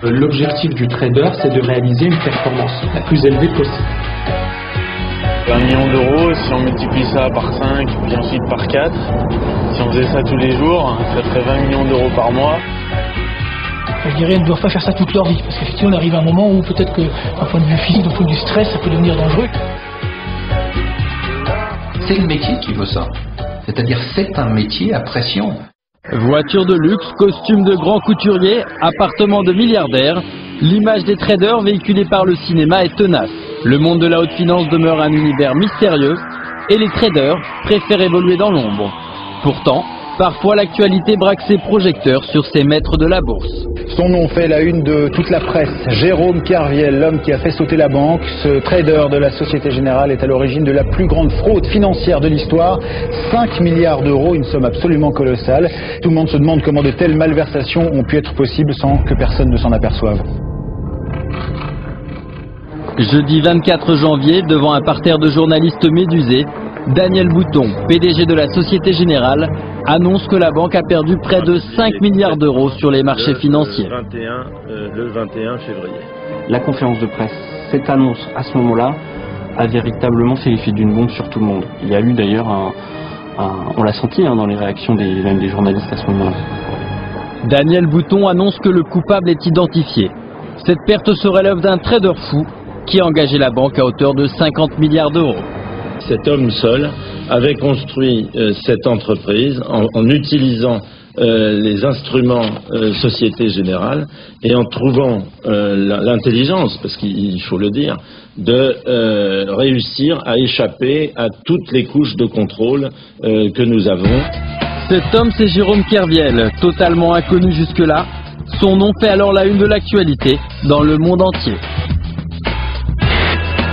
L'objectif du trader, c'est de réaliser une performance la plus élevée possible. 1 million d'euros, si on multiplie ça par 5, puis ensuite par 4, si on faisait ça tous les jours, ça ferait 20 millions d'euros par mois. Je dirais qu'ils ne doivent pas faire ça toute leur vie, parce qu'effectivement on arrive à un moment où peut-être que d'un point de vue physique, d'un point de vue stress, ça peut devenir dangereux. C'est le métier qui veut ça. C'est-à-dire c'est un métier à pression. Voiture de luxe, costume de grand couturier, appartement de milliardaire, l'image des traders véhiculée par le cinéma est tenace. Le monde de la haute finance demeure un univers mystérieux et les traders préfèrent évoluer dans l'ombre. Pourtant, parfois l'actualité braque ses projecteurs sur ces maîtres de la bourse. Son nom fait la une de toute la presse. Jérôme Kerviel, l'homme qui a fait sauter la banque. Ce trader de la Société Générale est à l'origine de la plus grande fraude financière de l'histoire. 5 milliards d'euros, une somme absolument colossale. Tout le monde se demande comment de telles malversations ont pu être possibles sans que personne ne s'en aperçoive. Jeudi 24 janvier, devant un parterre de journalistes médusés, Daniel Bouton, PDG de la Société Générale, annonce que la banque a perdu près de 5 milliards d'euros sur les marchés financiers. Le 21 février. La conférence de presse, cette annonce à ce moment-là, a véritablement fait l'effet d'une bombe sur tout le monde. Il y a eu d'ailleurs on l'a senti dans les réactions même des journalistes à ce moment-là. Daniel Bouton annonce que le coupable est identifié. Cette perte serait l'œuvre d'un trader fou qui a engagé la banque à hauteur de 50 milliards d'euros. Cet homme seul avait construit cette entreprise en utilisant les instruments Société Générale et en trouvant l'intelligence, parce qu'il faut le dire, de réussir à échapper à toutes les couches de contrôle que nous avons. Cet homme, c'est Jérôme Kerviel, totalement inconnu jusque-là. Son nom fait alors la une de l'actualité dans le monde entier.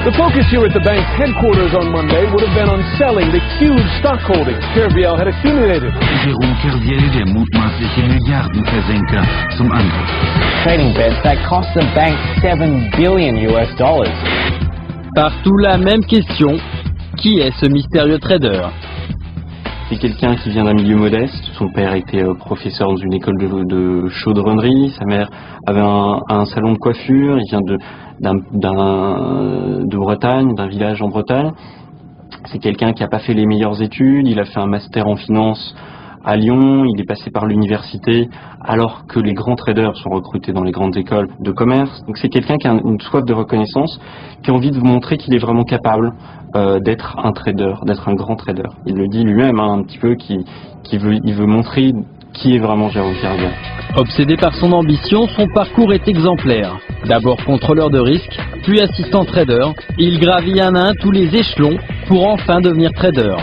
The focus here at the bank's headquarters on Monday would have been on selling the huge stock holdings Kerviel had accumulated. Jérôme Kerviel der mutmaßliche Milliardenversenker zum Angriff. Trading bets that cost the bank $7 billion. Partout la même question, qui est ce mystérieux trader? C'est quelqu'un qui vient d'un milieu modeste. Son père était professeur dans une école de chaudronnerie. Sa mère avait un salon de coiffure. Il vient de Bretagne, d'un village en Bretagne. C'est quelqu'un qui n'a pas fait les meilleures études. Il a fait un master en finance à Lyon. Il est passé par l'université alors que les grands traders sont recrutés dans les grandes écoles de commerce. Donc c'est quelqu'un qui a une soif de reconnaissance, qui a envie de vous montrer qu'il est vraiment capable d'être un trader, d'être un grand trader. Il le dit lui-même un petit peu, il veut montrer qui est vraiment Jérôme Kerviel. Obsédé par son ambition, son parcours est exemplaire. D'abord contrôleur de risque, puis assistant trader, il gravit un à un tous les échelons pour enfin devenir trader.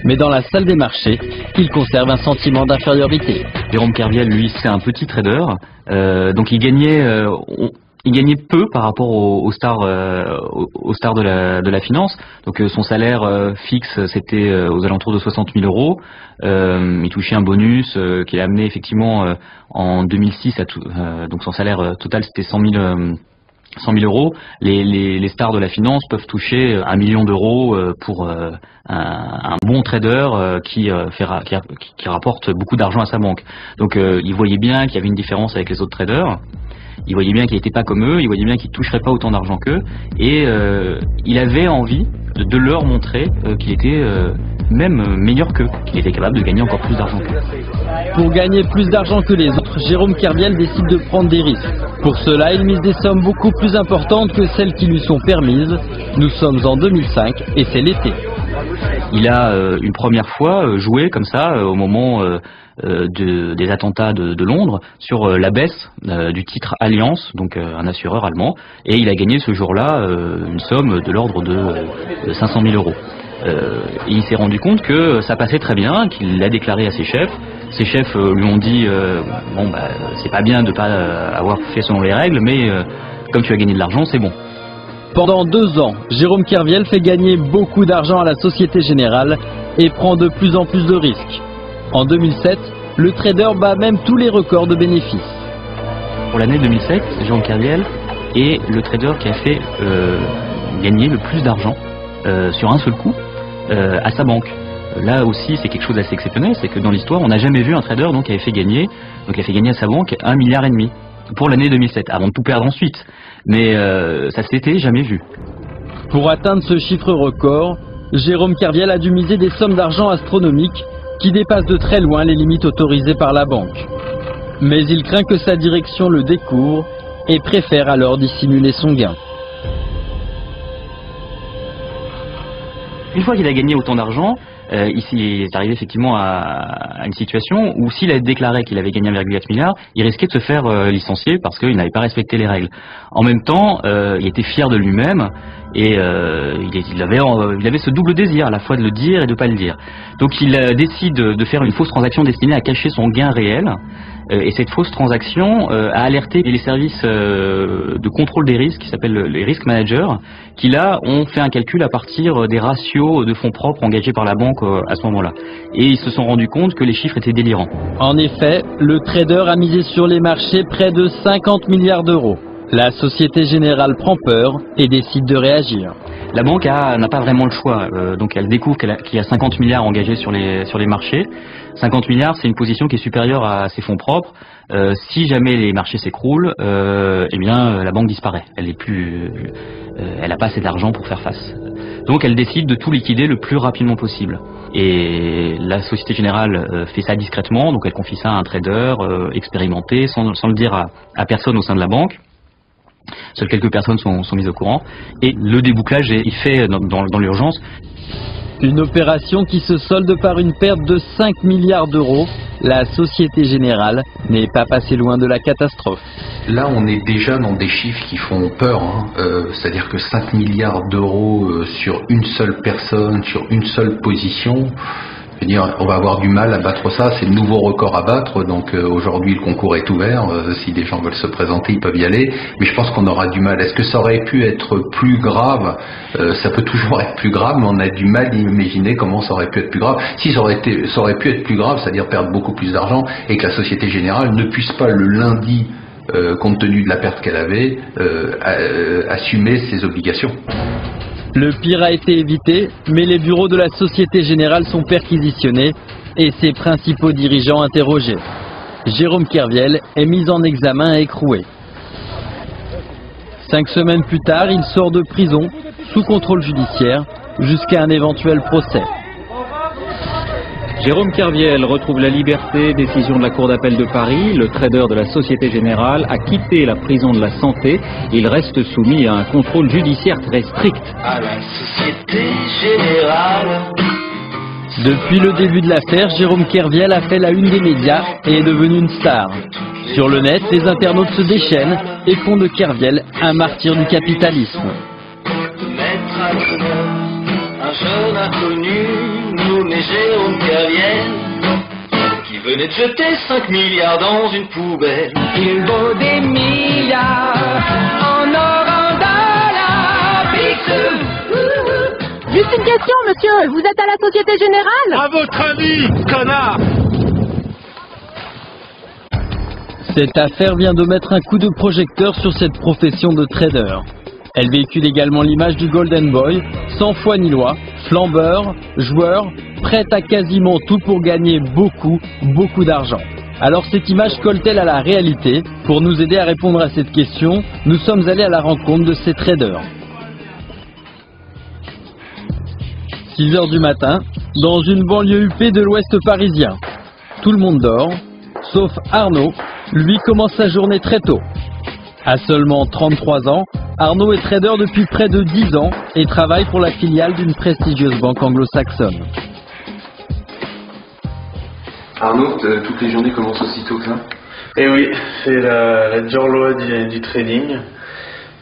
Mais dans la salle des marchés, il conserve un sentiment d'infériorité. Jérôme Kerviel, lui, c'est un petit trader, donc il gagnait peu par rapport aux stars de la finance. Donc son salaire fixe, c'était aux alentours de 60 000 euros. Il touchait un bonus qu'il a amené effectivement en 2006 donc son salaire total c'était 100 000 euros. Les stars de la finance peuvent toucher 1 million d'euros pour un bon trader qui rapporte beaucoup d'argent à sa banque. Donc il voyait bien qu'il y avait une différence avec les autres traders. Il voyait bien qu'il n'était pas comme eux, il voyait bien qu'il ne toucherait pas autant d'argent qu'eux, et il avait envie de leur montrer qu'il était même meilleur qu'eux, qu'il était capable de gagner encore plus d'argent qu'eux. Pour gagner plus d'argent que les autres, Jérôme Kerviel décide de prendre des risques. Pour cela, il mise des sommes beaucoup plus importantes que celles qui lui sont permises. Nous sommes en 2005 et c'est l'été. Il a une première fois joué comme ça au moment des attentats de Londres sur la baisse du titre Allianz, donc un assureur allemand, et il a gagné ce jour-là une somme de l'ordre de 500 000 euros. Et il s'est rendu compte que ça passait très bien, qu'il l'a déclaré à ses chefs. Ses chefs lui ont dit c'est pas bien de pas avoir fait selon les règles, mais comme tu as gagné de l'argent, c'est bon. Pendant 2 ans, Jérôme Kerviel fait gagner beaucoup d'argent à la Société Générale et prend de plus en plus de risques. En 2007, le trader bat même tous les records de bénéfices. Pour l'année 2007, Jérôme Kerviel est le trader qui a fait gagner le plus d'argent sur un seul coup à sa banque. Là aussi, c'est quelque chose d'assez exceptionnel, c'est que dans l'histoire, on n'a jamais vu un trader qui avait fait gagner à sa banque 1,5 milliard. pour l'année 2007, avant de tout perdre ensuite. Mais ça s'était jamais vu. Pour atteindre ce chiffre record, Jérôme Kerviel a dû miser des sommes d'argent astronomiques qui dépassent de très loin les limites autorisées par la banque. Mais il craint que sa direction le découvre et préfère alors dissimuler son gain. Une fois qu'il a gagné autant d'argent, ici il est arrivé effectivement à une situation où s'il avait déclaré qu'il avait gagné 1,4 milliard, il risquait de se faire licencier parce qu'il n'avait pas respecté les règles. En même temps, il était fier de lui-même et il avait ce double désir, à la fois de le dire et de ne pas le dire. Donc il décide de faire une fausse transaction destinée à cacher son gain réel. Et cette fausse transaction a alerté les services de contrôle des risques, qui s'appellent les risk managers, qui là ont fait un calcul à partir des ratios de fonds propres engagés par la banque à ce moment-là. Et ils se sont rendus compte que les chiffres étaient délirants. En effet, le trader a misé sur les marchés près de 50 milliards d'euros. La Société Générale prend peur et décide de réagir. La banque n'a pas vraiment le choix, donc elle découvre qu'il y a 50 milliards engagés sur les marchés. 50 milliards, c'est une position qui est supérieure à ses fonds propres. Si jamais les marchés s'écroulent, eh bien la banque disparaît. Elle n'a pas assez d'argent pour faire face. Donc elle décide de tout liquider le plus rapidement possible. Et la Société Générale fait ça discrètement, donc elle confie ça à un trader expérimenté, sans le dire à personne au sein de la banque. Seules quelques personnes sont mises au courant. Et le débouclage est fait dans l'urgence. Une opération qui se solde par une perte de 5 milliards d'euros. La Société Générale n'est pas passée loin de la catastrophe. Là, on est déjà dans des chiffres qui font peur. C'est-à-dire que 5 milliards d'euros sur une seule personne, sur une seule position. Je veux dire, on va avoir du mal à battre ça, c'est le nouveau record à battre, donc aujourd'hui le concours est ouvert, si des gens veulent se présenter, ils peuvent y aller, mais je pense qu'on aura du mal. Est-ce que ça aurait pu être plus grave? Ça peut toujours être plus grave, mais on a du mal à imaginer comment ça aurait pu être plus grave. Si ça aurait pu être plus grave, c'est-à-dire perdre beaucoup plus d'argent, et que la Société Générale ne puisse pas le lundi, compte tenu de la perte qu'elle avait, assumer ses obligations. Le pire a été évité, mais les bureaux de la Société Générale sont perquisitionnés et ses principaux dirigeants interrogés. Jérôme Kerviel est mis en examen et écroué. 5 semaines plus tard, il sort de prison, sous contrôle judiciaire, jusqu'à un éventuel procès. Jérôme Kerviel retrouve la liberté, décision de la Cour d'appel de Paris. Le trader de la Société Générale a quitté la prison de la Santé. Il reste soumis à un contrôle judiciaire très strict. À la Société Générale. Depuis le début de l'affaire, Jérôme Kerviel a fait la une des médias et est devenu une star. Sur le net, les internautes se déchaînent et font de Kerviel un martyr du capitalisme. Mettre à l'honneur un jeune inconnu nommé Jérôme Kerviel, qui venait de jeter 5 milliards dans une poubelle. Il vaut des milliards en or, en dollars, Picsou. Juste une question, monsieur, vous êtes à la Société Générale? À votre avis, connard! Cette affaire vient de mettre un coup de projecteur sur cette profession de trader. Elle véhicule également l'image du Golden Boy, sans foi ni loi, flambeur, joueur, prêt à quasiment tout pour gagner beaucoup d'argent. Alors cette image colle-t-elle à la réalité? Pour nous aider à répondre à cette question, nous sommes allés à la rencontre de ces traders. 6 h du matin, dans une banlieue huppée de l'ouest parisien. Tout le monde dort, sauf Arnaud, lui commence sa journée très tôt. À seulement 33 ans, Arnaud est trader depuis près de 10 ans et travaille pour la filiale d'une prestigieuse banque anglo-saxonne. Arnaud, toutes les journées commencent aussitôt que ça? Eh oui, c'est la dure loi du trading.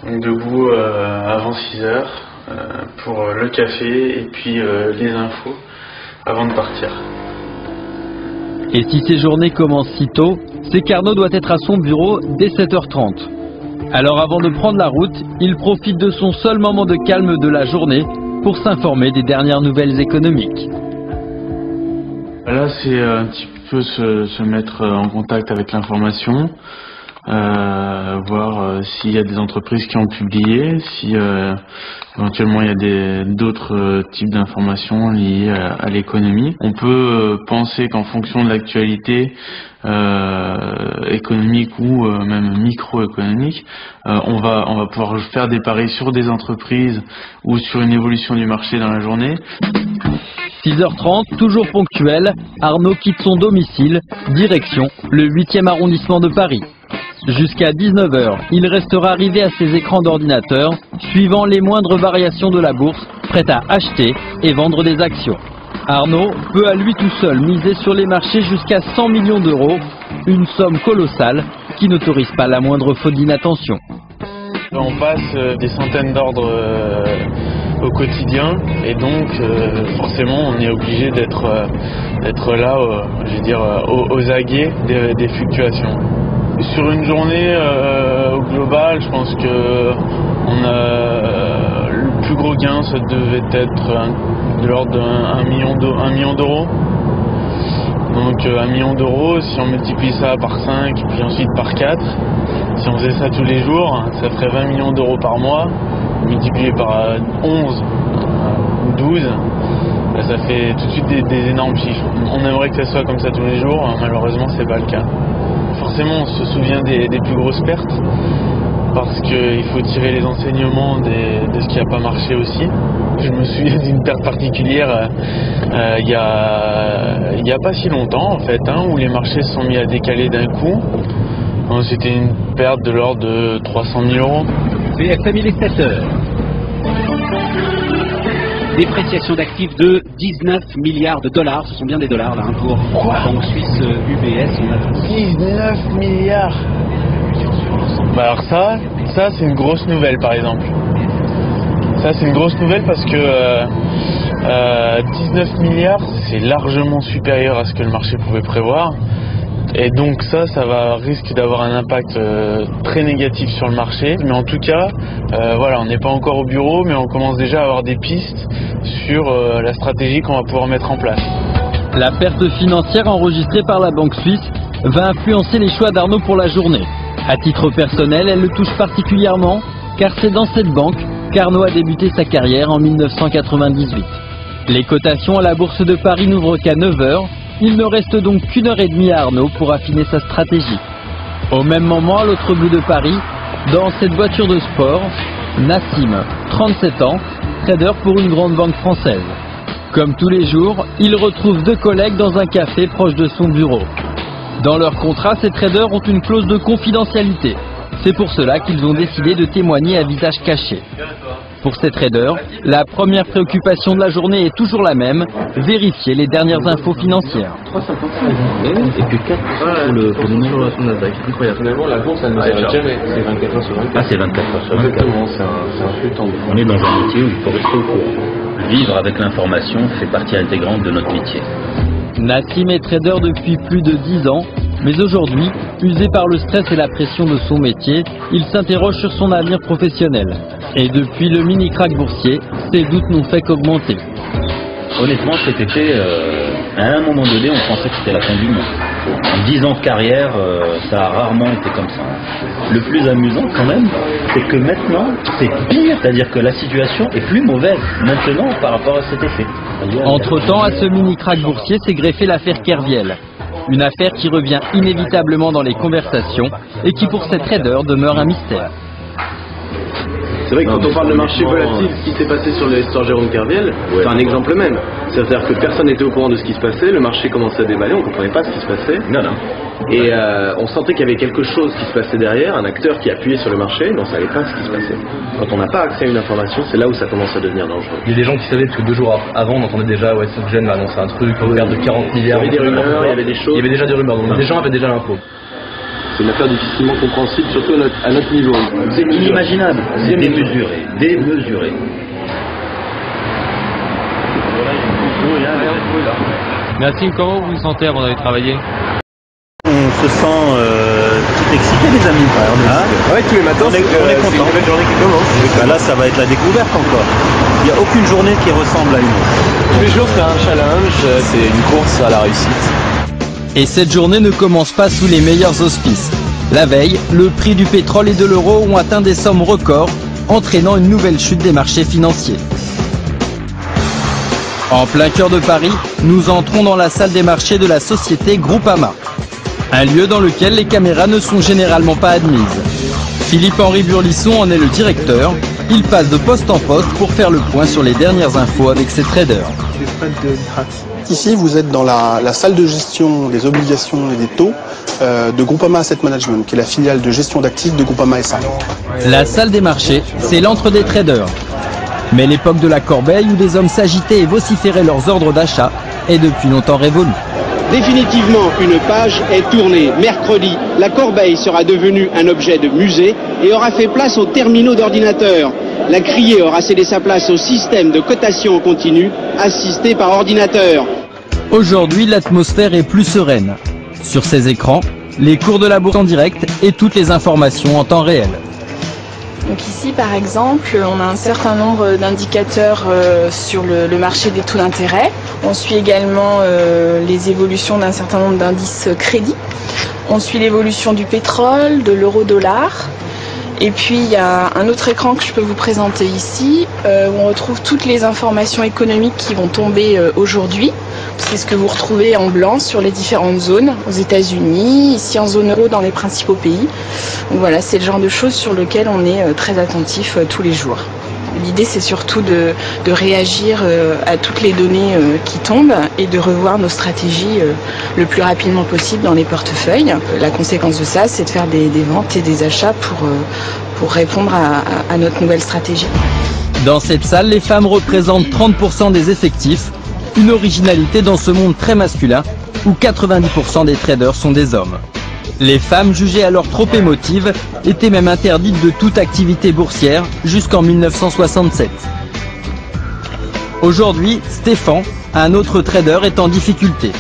Donc debout avant 6 h pour le café et puis les infos avant de partir. Et si ces journées commencent si tôt, c'est qu'Arnaud doit être à son bureau dès 7 h 30. Alors avant de prendre la route, il profite de son seul moment de calme de la journée pour s'informer des dernières nouvelles économiques. Là, c'est un petit peu se mettre en contact avec l'information, voir s'il y a des entreprises qui ont publié, si éventuellement il y a d'autres types d'informations liées à l'économie. On peut penser qu'en fonction de l'actualité économique ou même microéconomique, on va pouvoir faire des paris sur des entreprises ou sur une évolution du marché dans la journée. 6h30, toujours ponctuel, Arnaud quitte son domicile, direction le 8e arrondissement de Paris. Jusqu'à 19h, il restera arrivé à ses écrans d'ordinateur, suivant les moindres variations de la bourse, prêt à acheter et vendre des actions. Arnaud peut à lui tout seul miser sur les marchés jusqu'à 100 millions d'euros, une somme colossale qui n'autorise pas la moindre faute d'inattention. On passe des centaines d'ordres au quotidien et donc forcément on est obligé d'être là, je veux dire, aux aguets des fluctuations. Sur une journée au global, je pense que le plus gros gain, ça devait être de l'ordre d'1 million d'euros. Donc 1 million d'euros, si on multiplie ça par 5 puis ensuite par 4, si on faisait ça tous les jours, ça ferait 20 millions d'euros par mois, multiplié par 11 ou 12, ça fait tout de suite des énormes chiffres. On aimerait que ça soit comme ça tous les jours, malheureusement c'est pas le cas. Forcément on se souvient des plus grosses pertes, parce qu'il faut tirer les enseignements de ce qui n'a pas marché aussi. Je me souviens d'une perte particulière il y a pas si longtemps en fait, où les marchés se sont mis à décaler d'un coup. C'était une perte de l'ordre de 300 000 euros. BFM, il est 7h. Dépréciation d'actifs de 19 milliards de dollars. Ce sont bien des dollars là, pour la banque suisse UBS. 19 milliards. Bah alors ça c'est une grosse nouvelle par exemple. Ça c'est une grosse nouvelle parce que 19 milliards c'est largement supérieur à ce que le marché pouvait prévoir. Et donc ça risque d'avoir un impact très négatif sur le marché. Mais en tout cas, voilà, on n'est pas encore au bureau, mais on commence déjà à avoir des pistes sur la stratégie qu'on va pouvoir mettre en place. La perte financière enregistrée par la banque suisse va influencer les choix d'Arnaud pour la journée. À titre personnel, elle le touche particulièrement, car c'est dans cette banque qu'Arnaud a débuté sa carrière en 1998. Les cotations à la Bourse de Paris n'ouvrent qu'à 9h. Il ne reste donc qu'une heure et demie à Arnaud pour affiner sa stratégie. Au même moment, à l'autre bout de Paris, dans cette voiture de sport, Nassim, 37 ans, trader pour une grande banque française. Comme tous les jours, il retrouve deux collègues dans un café proche de son bureau. Dans leur contrat, ces traders ont une clause de confidentialité. C'est pour cela qu'ils ont décidé de témoigner à visage caché. Pour ces traders, la première préoccupation de la journée est toujours la même, vérifier les dernières infos financières. 3,55 et puis 4 pour le numéro de la Nasdaq. Incroyable. Finalement, la bourse, elle nous arrête jamais. C'est 24 heures sur 24. Ah, c'est 24 heures sur 24. Exactement, c'est un flux tendu. On est dans un métier où il faut rester au courant. Vivre avec l'information fait partie intégrante de notre métier. Nassim est trader depuis plus de 10 ans, mais aujourd'hui, usé par le stress et la pression de son métier, il s'interroge sur son avenir professionnel. Et depuis le mini-crack boursier, ses doutes n'ont fait qu'augmenter. Honnêtement, cet été, à un moment donné, on pensait que c'était la fin du monde. En 10 ans de carrière, ça a rarement été comme ça. Le plus amusant quand même, c'est que maintenant, c'est pire, c'est-à-dire que la situation est plus mauvaise maintenant par rapport à cet effet. Entre-temps, à ce mini-crack boursier s'est greffée l'affaire Kerviel. Une affaire qui revient inévitablement dans les conversations et qui pour ces traders demeure un mystère. C'est vrai que quand on parle de marché volatile, ce qui s'est passé sur l'histoire Jérôme Kerviel, c'est un exemple même. C'est-à-dire que personne n'était au courant de ce qui se passait, le marché commençait à déballer, on ne comprenait pas ce qui se passait. Et on sentait qu'il y avait quelque chose qui se passait derrière, un acteur qui appuyait sur le marché, mais on ne savait pas ce qui se passait. Quand on n'a pas accès à une information, c'est là où ça commence à devenir dangereux. Il y a des gens qui savaient, parce que 2 jours avant, on entendait déjà, ouais, Soggen va annoncer un truc, on perd de 40 milliards. Il y avait des rumeurs, il y avait des choses. Il y avait déjà des rumeurs, donc les gens avaient déjà l'info. C'est une affaire difficilement compréhensible, surtout à notre niveau. C'est inimaginable, c'est démesuré. Nassim, comment vous vous sentez avant d'aller travailler? On se sent tout excité, les amis. Ouais, tous les matins, on est content. C'est une nouvelle journée qui commence. Là, ça va être la découverte encore. Il n'y a aucune journée qui ressemble à une autre. Tous les jours, c'est un challenge, c'est une course à la réussite. Et cette journée ne commence pas sous les meilleurs auspices. La veille, le prix du pétrole et de l'euro ont atteint des sommes records, entraînant une nouvelle chute des marchés financiers. En plein cœur de Paris, nous entrons dans la salle des marchés de la société Groupama. Un lieu dans lequel les caméras ne sont généralement pas admises. Philippe-Henri Burlisson en est le directeur. Il passe de poste en poste pour faire le point sur les dernières infos avec ses traders. Ici, vous êtes dans la salle de gestion des obligations et des taux de Groupama Asset Management, qui est la filiale de gestion d'actifs de Groupama SA. La salle des marchés, c'est l'antre des traders. Mais l'époque de la corbeille où des hommes s'agitaient et vociféraient leurs ordres d'achat est depuis longtemps révolue. Définitivement, une page est tournée. Mercredi, la corbeille sera devenue un objet de musée et aura fait place aux terminaux d'ordinateurs. La criée aura cédé sa place au système de cotation en continu, assisté par ordinateur. Aujourd'hui, l'atmosphère est plus sereine. Sur ces écrans, les cours de la bourse en direct et toutes les informations en temps réel. Donc ici, par exemple, on a un certain nombre d'indicateurs sur le marché des taux d'intérêt. On suit également les évolutions d'un certain nombre d'indices crédits. On suit l'évolution du pétrole, de l'euro-dollar. Et puis, il y a un autre écran que je peux vous présenter ici, où on retrouve toutes les informations économiques qui vont tomber aujourd'hui. C'est ce que vous retrouvez en blanc sur les différentes zones, aux États-Unis, ici en zone euro dans les principaux pays. Donc voilà, c'est le genre de choses sur lequel on est très attentif tous les jours. L'idée, c'est surtout de réagir à toutes les données qui tombent et de revoir nos stratégies le plus rapidement possible dans les portefeuilles. La conséquence de ça, c'est de faire des ventes et des achats pour répondre à notre nouvelle stratégie. Dans cette salle, les femmes représentent 30% des effectifs. Une originalité dans ce monde très masculin où 90% des traders sont des hommes. Les femmes, jugées alors trop émotives, étaient même interdites de toute activité boursière jusqu'en 1967. Aujourd'hui, Stéphane, un autre trader, est en difficulté.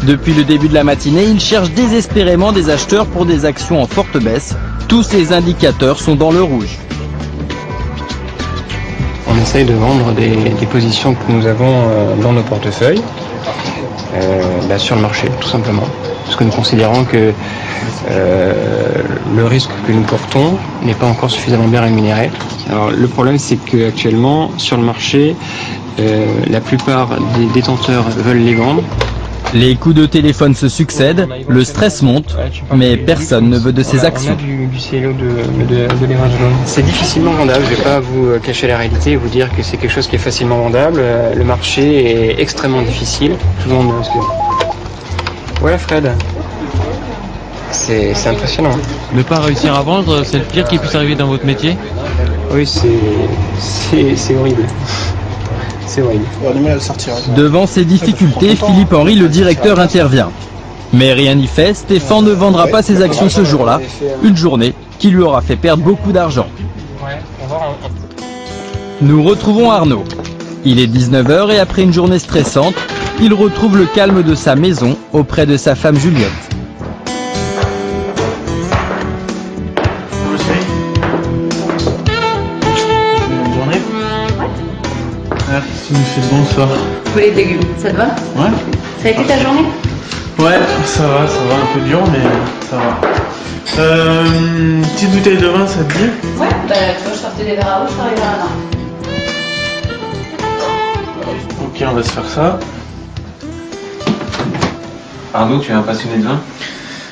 Depuis le début de la matinée, il cherche désespérément des acheteurs pour des actions en forte baisse. Tous les indicateurs sont dans le rouge. On essaye de vendre des positions que nous avons dans nos portefeuilles sur le marché, tout simplement. Parce que nous considérons que le risque que nous portons n'est pas encore suffisamment bien rémunéré. Alors, le problème, c'est qu'actuellement, sur le marché, la plupart des détenteurs veulent les vendre. Les coups de téléphone se succèdent, le stress monte, mais personne ne veut de ces actions. Du CLO de l'Evergiron. C'est difficilement vendable, je ne vais pas vous cacher la réalité et vous dire que c'est quelque chose qui est facilement vendable. Le marché est extrêmement difficile. Tout le monde... Voilà Fred, c'est impressionnant. Ne pas réussir à vendre, c'est le pire qui puisse arriver dans votre métier? Oui, c'est horrible. C'est horrible. On a du mal à le sortir. Devant ces difficultés, Philippe-Henri, le directeur, intervient. Mais rien n'y fait, Stéphane ne vendra pas ses actions ce jour-là, une journée qui lui aura fait perdre beaucoup d'argent. Nous retrouvons Arnaud. Il est 19h et après une journée stressante, il retrouve le calme de sa maison auprès de sa femme Juliette. Bonne journée. Merci, monsieur le bonsoir. Poulet de légumes, ça te va? Ouais. Ça a été ta journée? Ouais, ça va, un peu dur, mais ça va. Une petite bouteille de vin, ça te dit? Ouais, bah tu vois, je sortais des verres à eau, je t'arrive à un an. Ok, on va se faire ça. Arnaud, tu es un passionné de vin?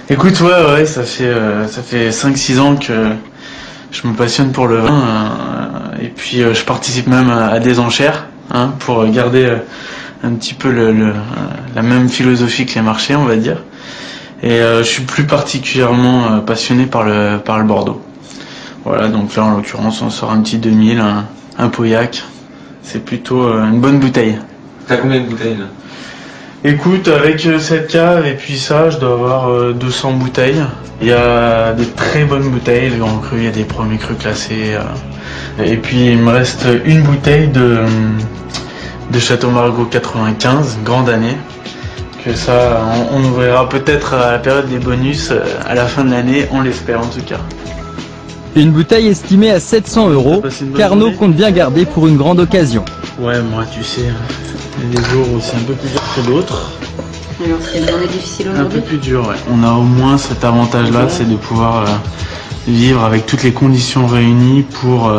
Écoute, ouais, ça fait 5-6 ans que je me passionne pour le vin, et puis je participe même à des enchères, pour garder un petit peu la même philosophie que les marchés, on va dire. Et je suis plus particulièrement passionné par le Bordeaux. Voilà, donc là en l'occurrence on sort un petit 2000, un Pauillac. C'est plutôt une bonne bouteille. T'as combien de bouteilles là? Écoute, avec cette cave et puis ça, je dois avoir 200 bouteilles. Il y a des très bonnes bouteilles, les grands crus, il y a des premiers crus classés. Et puis il me reste une bouteille de Château Margaux 95, grande année. Que ça, on ouvrira peut-être à la période des bonus à la fin de l'année, on l'espère en tout cas. Une bouteille estimée à 700 € qu'Arnaud compte bien garder pour une grande occasion. Ouais, moi tu sais, les jours où c'est un peu plus dur que d'autres. Alors c'est une journée difficile Un aujourd'hui? peu plus dur, ouais. On a au moins cet avantage-là, c'est de pouvoir vivre avec toutes les conditions réunies pour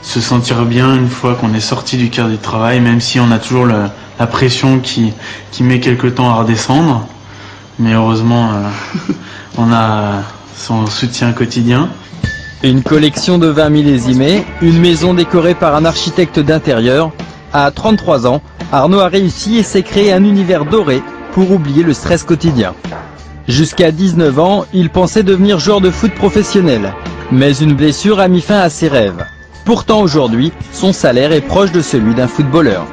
se sentir bien une fois qu'on est sorti du cadre du travail, même si on a toujours la pression qui met quelque temps à redescendre. Mais heureusement, on a son soutien quotidien. Une collection de 20 millésimés, une maison décorée par un architecte d'intérieur. À 33 ans, Arnaud a réussi et s'est créé un univers doré pour oublier le stress quotidien. Jusqu'à 19 ans, il pensait devenir joueur de foot professionnel. Mais une blessure a mis fin à ses rêves. Pourtant aujourd'hui, son salaire est proche de celui d'un footballeur.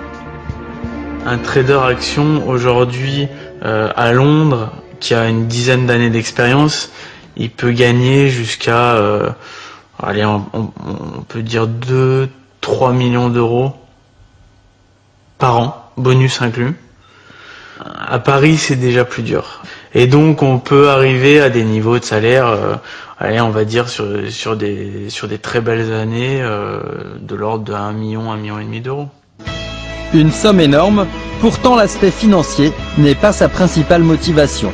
Un trader action aujourd'hui à Londres, qui a une dizaine d'années d'expérience, il peut gagner jusqu'à, allez, on peut dire 2-3 millions d'euros par an, bonus inclus. À Paris, c'est déjà plus dur. Et donc, on peut arriver à des niveaux de salaire, allez, on va dire sur des très belles années, de l'ordre de 1 million, 1,5 million d'euros. Une somme énorme, pourtant l'aspect financier n'est pas sa principale motivation.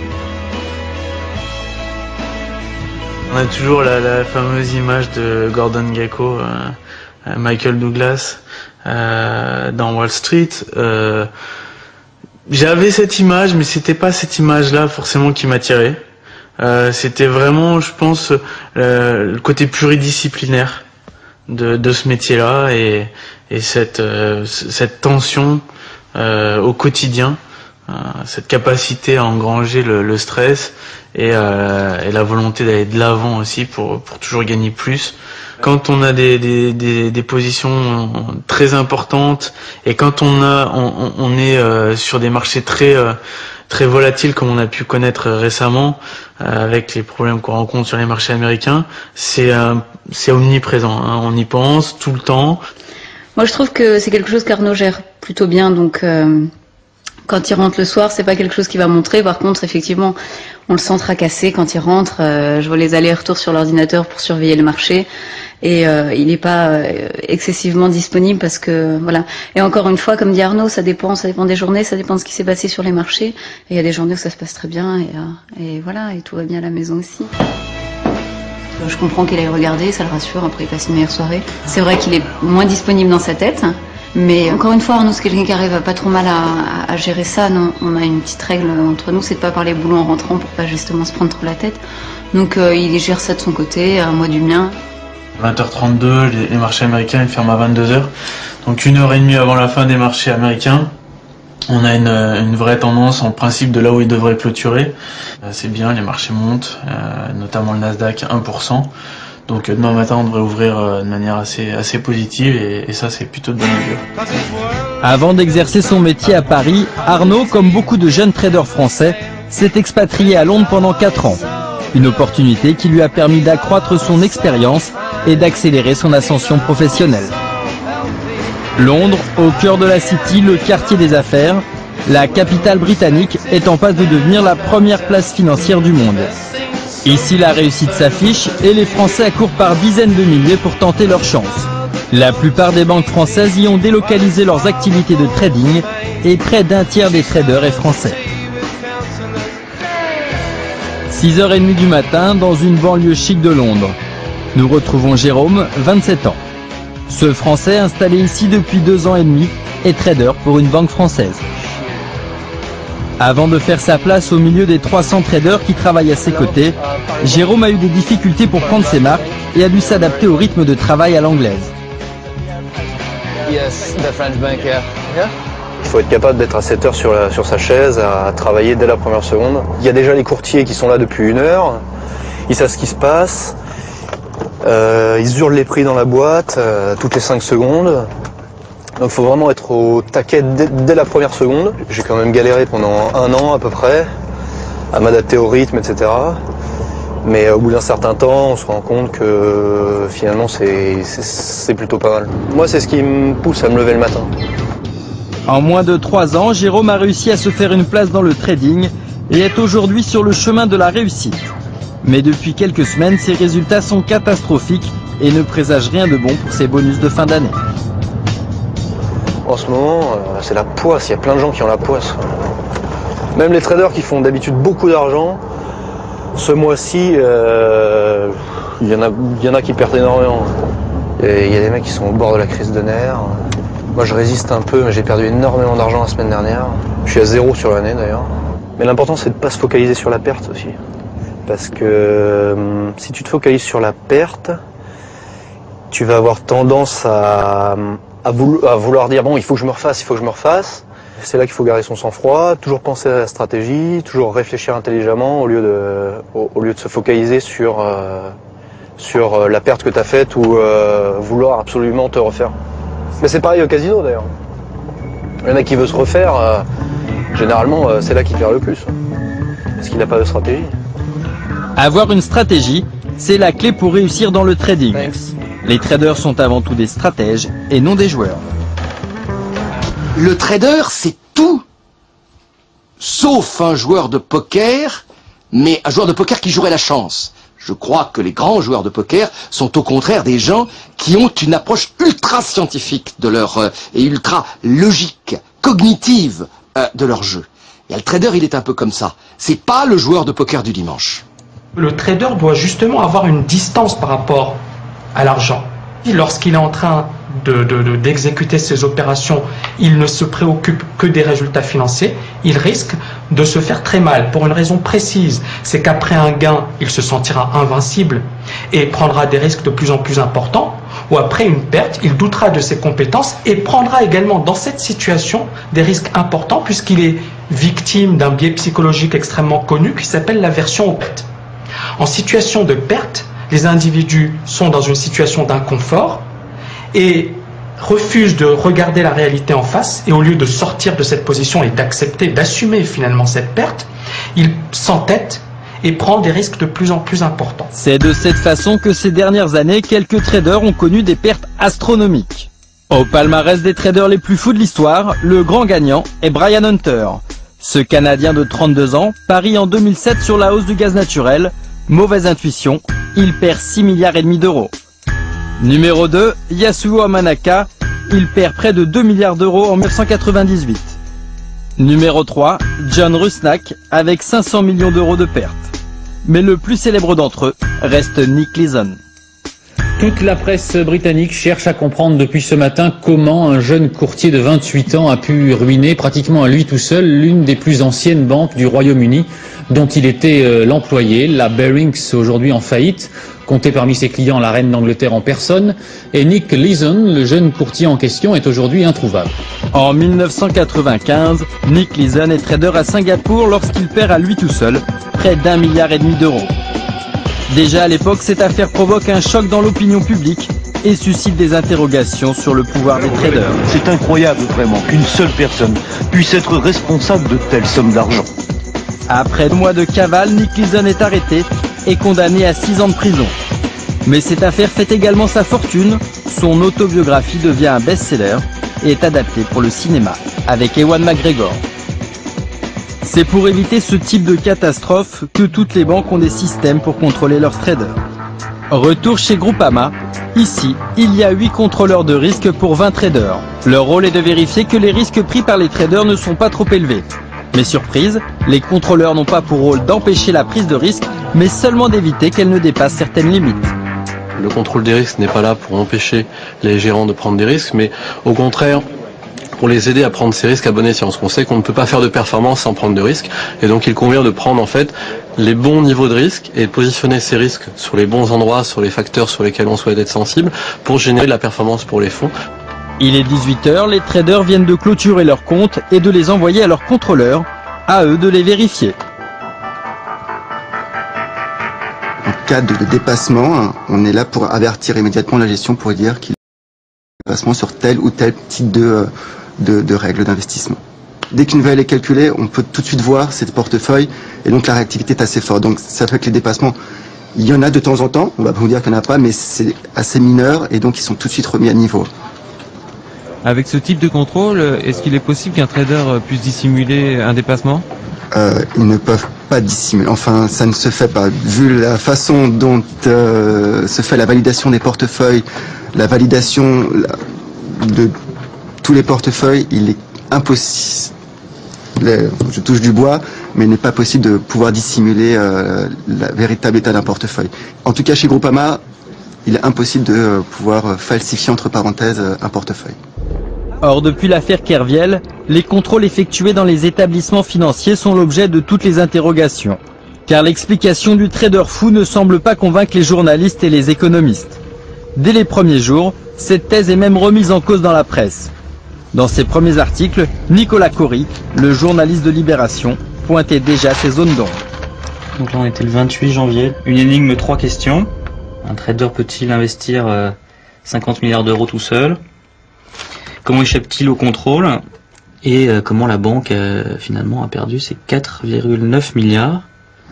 On a toujours la fameuse image de Gordon Gekko, Michael Douglas, dans Wall Street. J'avais cette image, mais c'était pas cette image-là forcément qui m'attirait. C'était vraiment, je pense, le côté pluridisciplinaire de ce métier-là et cette tension au quotidien, cette capacité à engranger le stress et la volonté d'aller de l'avant aussi pour toujours gagner plus. Quand on a des positions très importantes et quand on est sur des marchés très volatiles comme on a pu connaître récemment avec les problèmes qu'on rencontre sur les marchés américains, c'est omniprésent, hein. On y pense tout le temps. Moi je trouve que c'est quelque chose qu'Arnaud gère plutôt bien, donc quand il rentre le soir, c'est pas quelque chose qu'il va montrer. Par contre, effectivement, on le sent tracasser quand il rentre. Je vois les allers-retours sur l'ordinateur pour surveiller le marché. Et il n'est pas excessivement disponible parce que voilà. Et encore une fois, comme dit Arnaud, ça dépend des journées, ça dépend de ce qui s'est passé sur les marchés. Et il y a des journées où ça se passe très bien et voilà, et tout va bien à la maison aussi. Je comprends qu'il aille regarder, ça le rassure. Après, il passe une meilleure soirée. C'est vrai qu'il est moins disponible dans sa tête. Mais encore une fois, Arnaud, c'est quelqu'un qui arrive pas trop mal à gérer ça. Non, on a une petite règle entre nous, c'est de pas parler boulot en rentrant pour pas justement se prendre trop la tête. Donc il gère ça de son côté, moi du mien. 20h32, les marchés américains ils ferment à 22h. Donc 1h30 avant la fin des marchés américains, on a une vraie tendance en principe de là où ils devraient clôturer. C'est bien, les marchés montent, notamment le Nasdaq 1%. Donc demain matin on devrait ouvrir de manière assez positive et ça c'est plutôt de bonne augure. Avant d'exercer son métier à Paris, Arnaud, comme beaucoup de jeunes traders français, s'est expatrié à Londres pendant 4 ans. Une opportunité qui lui a permis d'accroître son expérience et d'accélérer son ascension professionnelle. Londres, au cœur de la City, le quartier des affaires, la capitale britannique est en passe de devenir la première place financière du monde. Ici, la réussite s'affiche et les Français accourent par dizaines de milliers pour tenter leur chance. La plupart des banques françaises y ont délocalisé leurs activités de trading et près d'un tiers des traders est français. 6h30 du matin dans une banlieue chic de Londres. Nous retrouvons Jérôme, 27 ans. Ce Français installé ici depuis 2 ans et demi est trader pour une banque française. Avant de faire sa place au milieu des 300 traders qui travaillent à ses côtés, Jérôme a eu des difficultés pour prendre ses marques et a dû s'adapter au rythme de travail à l'anglaise. Il faut être capable d'être à 7 heures sur sa chaise, à travailler dès la première seconde. Il y a déjà les courtiers qui sont là depuis 1 heure, ils savent ce qui se passe, ils hurlent les prix dans la boîte toutes les 5 secondes. Donc il faut vraiment être au taquet dès la première seconde. J'ai quand même galéré pendant 1 an à peu près, à m'adapter au rythme, etc. Mais au bout d'un certain temps, on se rend compte que finalement c'est plutôt pas mal. Moi c'est ce qui me pousse à me lever le matin. En moins de 3 ans, Jérôme a réussi à se faire une place dans le trading et est aujourd'hui sur le chemin de la réussite. Mais depuis quelques semaines, ses résultats sont catastrophiques et ne présagent rien de bon pour ses bonus de fin d'année. En ce moment, c'est la poisse, il y a plein de gens qui ont la poisse. Même les traders qui font d'habitude beaucoup d'argent, ce mois-ci, il y en a qui perdent énormément. Il y a des mecs qui sont au bord de la crise de nerfs. Moi je résiste un peu, mais j'ai perdu énormément d'argent la semaine dernière. Je suis à 0 sur l'année d'ailleurs. Mais l'important c'est de ne pas se focaliser sur la perte aussi. Parce que si tu te focalises sur la perte, tu vas avoir tendance à vouloir dire bon il faut que je me refasse. C'est là qu'il faut garder son sang-froid, toujours penser à la stratégie, toujours réfléchir intelligemment au lieu de se focaliser sur la perte que tu as faite ou vouloir absolument te refaire. Mais c'est pareil au casino d'ailleurs. Le mec qui veut se refaire, généralement c'est là qu'il perd le plus. Parce qu'il n'a pas de stratégie. Avoir une stratégie, c'est la clé pour réussir dans le trading. Les traders sont avant tout des stratèges et non des joueurs. Le trader, c'est tout, sauf un joueur de poker, mais un joueur de poker qui jouerait la chance. Je crois que les grands joueurs de poker sont au contraire des gens qui ont une approche ultra scientifique de leur et ultra logique, cognitive de leur jeu. Et le trader, il est un peu comme ça. C'est pas le joueur de poker du dimanche. Le trader doit justement avoir une distance par rapport à l'argent. Lorsqu'il est en train d'exécuter ses opérations, il ne se préoccupe que des résultats financiers, il risque de se faire très mal pour une raison précise, c'est qu'après un gain, il se sentira invincible et prendra des risques de plus en plus importants, ou après une perte, il doutera de ses compétences et prendra également dans cette situation des risques importants puisqu'il est victime d'un biais psychologique extrêmement connu qui s'appelle l'aversion aux pertes. En situation de perte, les individus sont dans une situation d'inconfort et refusent de regarder la réalité en face, et au lieu de sortir de cette position et d'accepter, d'assumer finalement cette perte, ils s'entêtent et prennent des risques de plus en plus importants. C'est de cette façon que ces dernières années, quelques traders ont connu des pertes astronomiques. Au palmarès des traders les plus fous de l'histoire, le grand gagnant est Brian Hunter. Ce Canadien de 32 ans parie en 2007 sur la hausse du gaz naturel. Mauvaise intuition, il perd 6,5 milliards d'euros. Numéro 2, Yasuo Amanaka, il perd près de 2 milliards d'euros en 1998. Numéro 3, John Rusnak, avec 500 millions d'euros de pertes. Mais le plus célèbre d'entre eux reste Nick Leeson. Toute la presse britannique cherche à comprendre depuis ce matin comment un jeune courtier de 28 ans a pu ruiner pratiquement à lui tout seul l'une des plus anciennes banques du Royaume-Uni dont il était l'employé, la Barings, aujourd'hui en faillite, comptait parmi ses clients la reine d'Angleterre en personne, et Nick Leeson, le jeune courtier en question, est aujourd'hui introuvable. En 1995, Nick Leeson est trader à Singapour lorsqu'il perd à lui tout seul près d'1,5 milliard d'euros. Déjà à l'époque, cette affaire provoque un choc dans l'opinion publique et suscite des interrogations sur le pouvoir des traders. C'est incroyable vraiment qu'une seule personne puisse être responsable de telles sommes d'argent. Après 2 mois de cavale, Nick Leeson est arrêté et condamné à 6 ans de prison. Mais cette affaire fait également sa fortune. Son autobiographie devient un best-seller et est adaptée pour le cinéma avec Ewan McGregor. C'est pour éviter ce type de catastrophe que toutes les banques ont des systèmes pour contrôler leurs traders. Retour chez Groupama. Ici, il y a 8 contrôleurs de risque pour 20 traders. Leur rôle est de vérifier que les risques pris par les traders ne sont pas trop élevés. Mais surprise, les contrôleurs n'ont pas pour rôle d'empêcher la prise de risque, mais seulement d'éviter qu'elle ne dépasse certaines limites. Le contrôle des risques n'est pas là pour empêcher les gérants de prendre des risques, mais au contraire, pour les aider à prendre ces risques à bon escient. Parce qu'on sait qu'on ne peut pas faire de performance sans prendre de risques, et donc il convient de prendre en fait les bons niveaux de risque et de positionner ces risques sur les bons endroits, sur les facteurs sur lesquels on souhaite être sensible, pour générer de la performance pour les fonds. Il est 18h, les traders viennent de clôturer leurs comptes et de les envoyer à leurs contrôleurs, à eux de les vérifier. En cas de dépassement, on est là pour avertir immédiatement la gestion pour dire qu'il y a un dépassement sur tel ou tel type de règles d'investissement. Dès qu'une valeur est calculée, on peut tout de suite voir ces portefeuilles et donc la réactivité est assez forte. Donc ça fait que les dépassements, il y en a de temps en temps, on va pas vous dire qu'il n'y en a pas, mais c'est assez mineur et donc ils sont tout de suite remis à niveau. Avec ce type de contrôle, est-ce qu'il est possible qu'un trader puisse dissimuler un dépassement ? Ils ne peuvent pas dissimuler. Enfin, ça ne se fait pas. Vu la façon dont se fait la validation des portefeuilles, la validation de tous les portefeuilles, il est impossible. je touche du bois, mais il n'est pas possible de pouvoir dissimuler le véritable état d'un portefeuille. En tout cas, chez Groupama, il est impossible de pouvoir falsifier, entre parenthèses, un portefeuille. Or, depuis l'affaire Kerviel, les contrôles effectués dans les établissements financiers sont l'objet de toutes les interrogations. Car l'explication du trader fou ne semble pas convaincre les journalistes et les économistes. Dès les premiers jours, cette thèse est même remise en cause dans la presse. Dans ses premiers articles, Nicolas Cory, le journaliste de Libération, pointait déjà ces zones d'ombre. Donc là on était le 28 janvier. Une énigme, 3 questions. Un trader peut-il investir 50 milliards d'euros tout seul? Comment échappe-t-il au contrôle? Et comment la banque finalement a perdu ses 4,9 milliards?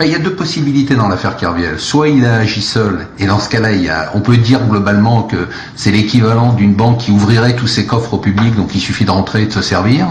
Il y a deux possibilités dans l'affaire Kerviel. Soit il a agi seul, et dans ce cas-là, on peut dire globalement que c'est l'équivalent d'une banque qui ouvrirait tous ses coffres au public, donc il suffit de rentrer et de se servir.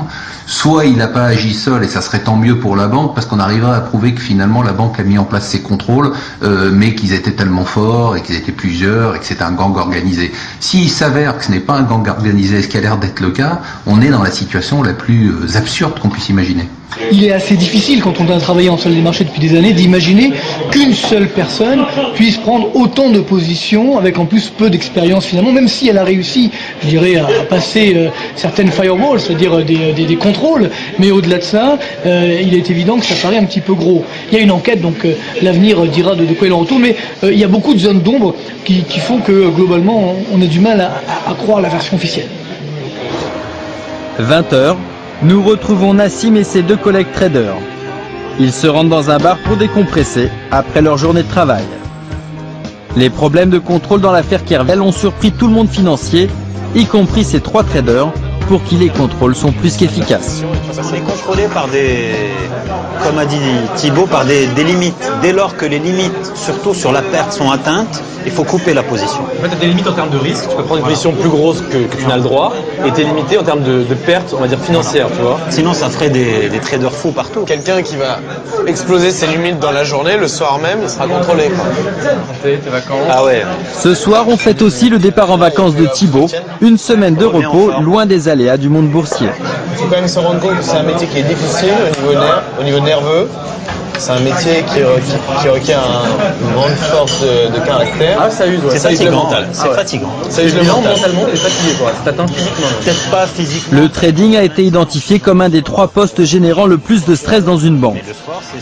Soit il n'a pas agi seul, et ça serait tant mieux pour la banque, parce qu'on arriverait à prouver que finalement la banque a mis en place ses contrôles, mais qu'ils étaient tellement forts, et qu'ils étaient plusieurs, et que c'était un gang organisé. S'il s'avère que ce n'est pas un gang organisé, ce qui a l'air d'être le cas, on est dans la situation la plus absurde qu'on puisse imaginer. Il est assez difficile, quand on a travaillé en salle des marchés depuis des années, d'imaginer qu'une seule personne puisse prendre autant de positions, avec en plus peu d'expérience finalement, même si elle a réussi, je dirais, à passer certaines firewalls, c'est-à-dire des contrôles, mais au-delà de ça, il est évident que ça paraît un petit peu gros. Il y a une enquête, donc l'avenir dira de quoi il en retourne, mais il y a beaucoup de zones d'ombre qui font que globalement on a du mal à croire la version officielle. 20h. Nous retrouvons Nassim et ses 2 collègues traders. Ils se rendent dans un bar pour décompresser après leur journée de travail. Les problèmes de contrôle dans l'affaire Kerviel ont surpris tout le monde financier, y compris ces 3 traders, pour qui les contrôles sont plus qu'efficaces. On est contrôlé par comme a dit Thibault, par des limites. Dès lors que les limites, surtout sur la perte, sont atteintes, il faut couper la position. En fait, tu as des limites en termes de risque, tu peux prendre une position plus grosse que tu n'as le droit, et tu es limité en termes de pertes, on va dire financières, tu vois. Sinon, ça ferait des traders fous partout. Quelqu'un qui va exploser ses limites dans la journée, le soir même, il sera contrôlé. Tes vacances. Ah ouais. Ce soir, on fête aussi le départ en vacances de Thibault, une semaine de repos loin des aléas du monde boursier. Il faut quand même se rendre compte que c'est un métier qui est difficile au niveau nerveux. C'est un métier qui requiert une grande force de caractère. Ah, ça use, ouais. C'est fatigant. C'est fatigant. Ça use mentalement, t'es fatigué, quoi. Ça t'atteint physiquement. Peut-être pas physiquement. Le trading a été identifié comme un des 3 postes générant le plus de stress dans une banque.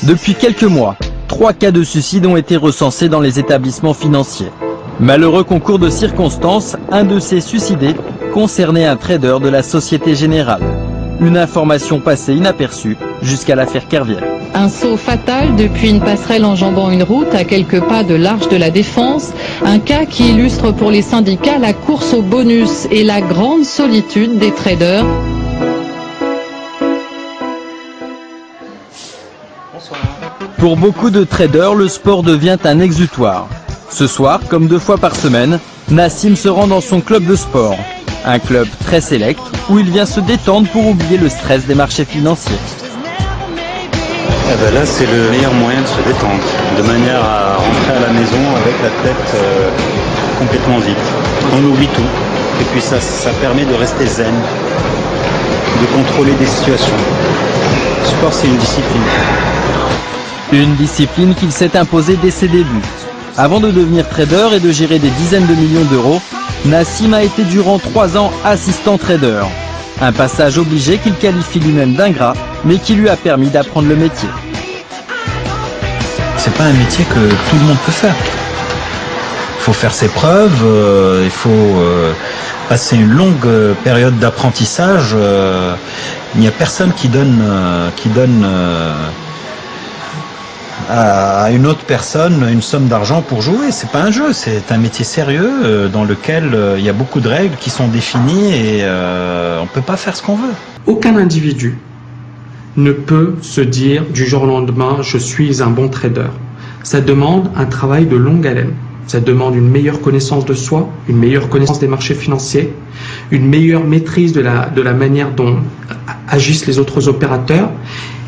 Depuis quelques mois, 3 cas de suicide ont été recensés dans les établissements financiers. Malheureux concours de circonstances, un de ces suicidés concernait un trader de la Société Générale. Une information passée inaperçue jusqu'à l'affaire Kerviel. Un saut fatal depuis une passerelle enjambant une route à quelques pas de l'Arche de la Défense. Un cas qui illustre pour les syndicats la course au bonus et la grande solitude des traders. Pour beaucoup de traders, le sport devient un exutoire. Ce soir, comme 2 fois par semaine, Nassim se rend dans son club de sport. Un club très sélect où il vient se détendre pour oublier le stress des marchés financiers. Eh ben là, c'est le meilleur moyen de se détendre, de manière à rentrer à la maison avec la tête complètement vide. On oublie tout, et puis ça permet de rester zen, de contrôler des situations. Le sport, c'est une discipline. Une discipline qu'il s'est imposée dès ses débuts. Avant de devenir trader et de gérer des dizaines de millions d'euros, Nassim a été durant 3 ans assistant trader. Un passage obligé qu'il qualifie lui-même d'ingrat, mais qui lui a permis d'apprendre le métier. C'est pas un métier que tout le monde peut faire. Il faut faire ses preuves, il faut passer une longue période d'apprentissage. Il n'y a personne qui donne à une autre personne une somme d'argent pour jouer. C'est pas un jeu, c'est un métier sérieux dans lequel il y a beaucoup de règles qui sont définies et on peut pas faire ce qu'on veut. Aucun individu ne peut se dire du jour au lendemain je suis un bon trader. Ça demande un travail de longue haleine. Ça demande une meilleure connaissance de soi, une meilleure connaissance des marchés financiers, une meilleure maîtrise de la manière dont agissent les autres opérateurs.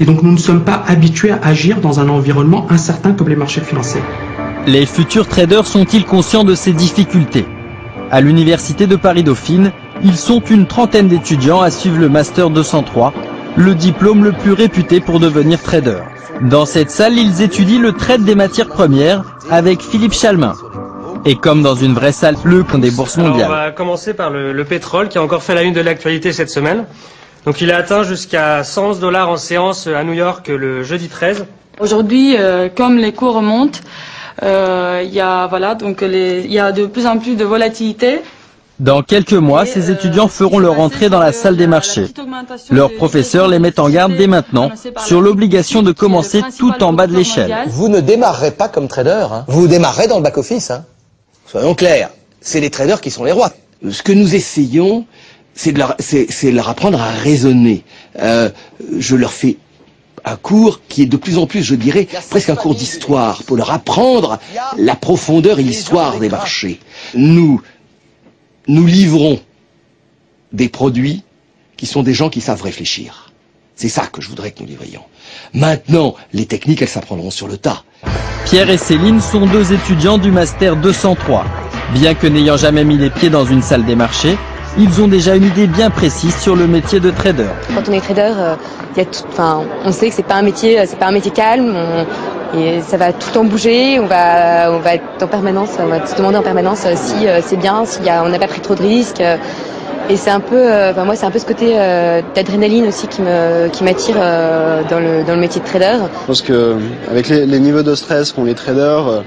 Et donc nous ne sommes pas habitués à agir dans un environnement incertain comme les marchés financiers. Les futurs traders sont-ils conscients de ces difficultés? À l'université de Paris-Dauphine, ils sont une trentaine d'étudiants à suivre le Master 203, le diplôme le plus réputé pour devenir trader. Dans cette salle, ils étudient le trade des matières premières avec Philippe Chalmin. Et comme dans une vraie salle, le compte des bourses mondiales. On va commencer par le pétrole qui a encore fait la une de l'actualité cette semaine. Donc il a atteint jusqu'à 111 $ en séance à New York le jeudi 13. Aujourd'hui, comme les cours remontent, il y a de plus en plus de volatilité. Dans quelques mois, ces étudiants feront leur entrée dans la salle des marchés. Leurs professeurs les mettent en garde dès maintenant sur l'obligation de commencer tout en bas de l'échelle. Vous ne démarrerez pas comme trader, hein. Vous démarrerez dans le back-office. Hein. Soyons clairs, c'est les traders qui sont les rois. Ce que nous essayons, c'est de leur apprendre à raisonner. Je leur fais un cours qui est de plus en plus, je dirais, presque un cours d'histoire, pour leur apprendre la profondeur et l'histoire des marchés. Nous livrons des produits qui sont des gens qui savent réfléchir. C'est ça que je voudrais que nous livrions. Maintenant, les techniques, elles s'apprendront sur le tas. Pierre et Céline sont deux étudiants du Master 203. Bien que n'ayant jamais mis les pieds dans une salle des marchés, ils ont déjà une idée bien précise sur le métier de trader. Quand on est trader, on sait que c'est pas un métier calme. Et ça va tout le temps bouger, on va être en permanence, on va se demander en permanence si c'est bien, on n'a pas pris trop de risques. Et c'est un peu, moi c'est un peu ce côté d'adrénaline aussi qui m'attire dans le métier de trader. Je pense que avec les niveaux de stress qu'ont les traders,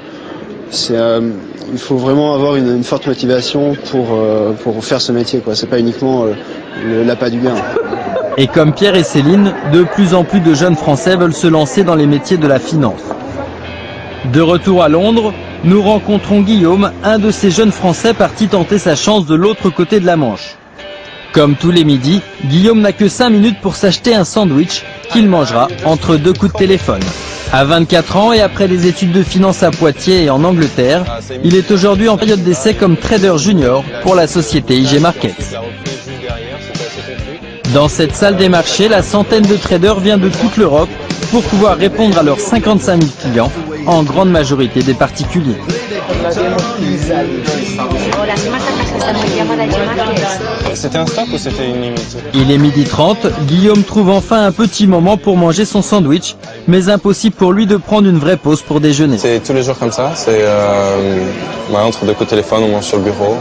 il faut vraiment avoir une forte motivation pour faire ce métier, quoi. C'est pas uniquement l'appât du gain. Et comme Pierre et Céline, de plus en plus de jeunes Français veulent se lancer dans les métiers de la finance. De retour à Londres, nous rencontrons Guillaume, un de ces jeunes Français partis tenter sa chance de l'autre côté de la Manche. Comme tous les midis, Guillaume n'a que 5 minutes pour s'acheter un sandwich qu'il mangera entre 2 coups de téléphone. À 24 ans et après des études de finance à Poitiers et en Angleterre, il est aujourd'hui en période d'essai comme trader junior pour la société IG Markets. Dans cette salle des marchés, la centaine de traders vient de toute l'Europe pour pouvoir répondre à leurs 55 000 clients, en grande majorité des particuliers. C'était un stock ou c'était une limite? Il est 12h30, Guillaume trouve enfin un petit moment pour manger son sandwich, mais impossible pour lui de prendre une vraie pause pour déjeuner. C'est tous les jours comme ça, c'est entre 2 coups de téléphone, on mange sur le bureau,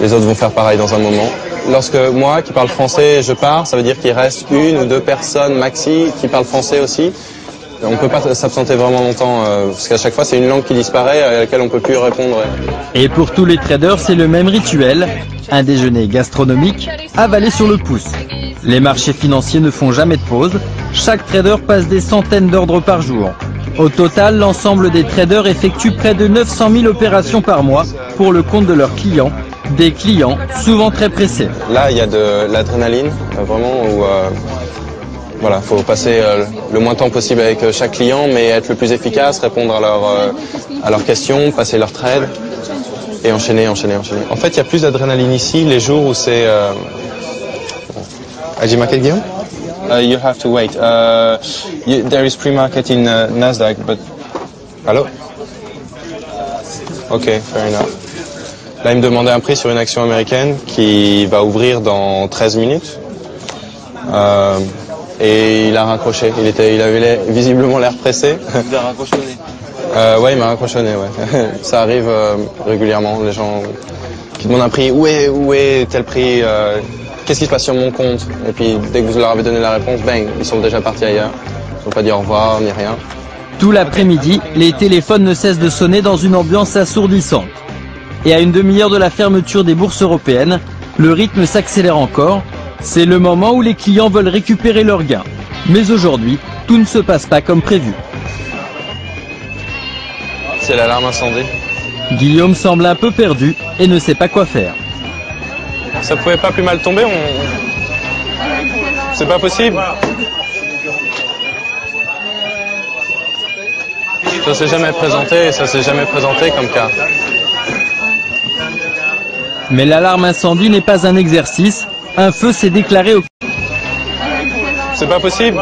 les autres vont faire pareil dans un moment. Lorsque moi, qui parle français, je pars, ça veut dire qu'il reste 1 ou 2 personnes maxi qui parlent français aussi. On ne peut pas s'absenter vraiment longtemps, parce qu'à chaque fois, c'est une langue qui disparaît, à laquelle on ne peut plus répondre. Et pour tous les traders, c'est le même rituel, un déjeuner gastronomique, avalé sur le pouce. Les marchés financiers ne font jamais de pause, chaque trader passe des centaines d'ordres par jour. Au total, l'ensemble des traders effectuent près de 900 000 opérations par mois pour le compte de leurs clients. Des clients souvent très pressés. Là, il y a de l'adrénaline, vraiment, où faut passer le moins de temps possible avec chaque client, mais être le plus efficace, répondre à leurs questions, passer leurs trades et enchaîner. En fait, il y a plus d'adrénaline ici les jours où c'est... IG Market, Guillaume? You have to wait. There is pre-market in Nasdaq, but... Allô? Ok, fair enough. Là, il me demandait un prix sur une action américaine qui va ouvrir dans 13 minutes. Et il a raccroché. Il avait visiblement l'air pressé. Il a raccrochonné. Ouais, il m'a raccrochonné, ouais. Ça arrive régulièrement, les gens qui demandent un prix. Où est tel prix? Qu'est-ce qui se passe sur mon compte? Et puis, dès que vous leur avez donné la réponse, bang, ils sont déjà partis ailleurs. Ils n'ont pas dit au revoir, ni rien. Tout l'après-midi, les téléphones ne cessent de sonner dans une ambiance assourdissante. Et à une demi-heure de la fermeture des bourses européennes, le rythme s'accélère encore. C'est le moment où les clients veulent récupérer leurs gains. Mais aujourd'hui, tout ne se passe pas comme prévu. C'est l'alarme incendie. Guillaume semble un peu perdu et ne sait pas quoi faire. Ça pouvait pas plus mal tomber, c'est pas possible. Ça s'est jamais présenté comme cas. Mais l'alarme incendie n'est pas un exercice. Un feu s'est déclaré au... C'est pas possible.